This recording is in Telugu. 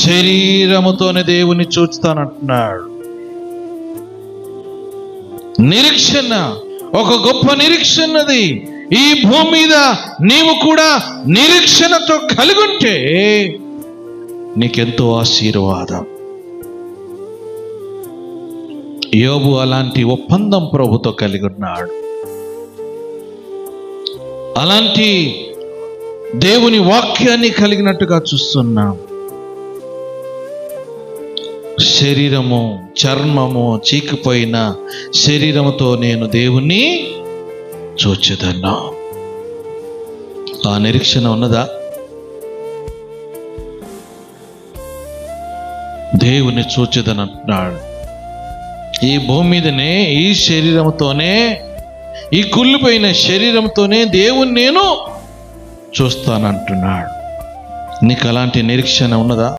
శరీరముతోనే దేవుని చూస్తానంటున్నాడు. నిరీక్షణ, ఒక గొప్ప నిరీక్షణది. ఈ భూమి మీద నీవు కూడా నిరీక్షణతో కలిగి ఉంటే నీకెంతో ఆశీర్వాదం. యోబు అలాంటి ఒప్పందం ప్రభుతో కలిగి ఉన్నాడు. అలాంటి దేవుని వాక్యాన్ని కలిగినట్టుగా చూస్తున్నాం. శరీరము, చర్మము చీకిపోయిన శరీరముతో నేను దేవుణ్ణి చూచెదను. ఆ నిరీక్షణ ఉన్నదా? దేవుని చూచెదను అంటున్నాడు. ఈ భూమి మీదనే ఈ శరీరంతోనే, ఈ కుళ్ళిపోయిన శరీరంతోనే దేవుణ్ణి నేను చూస్తానంటున్నాడు. నీకు అలాంటి నిరీక్షణ ఉన్నదా?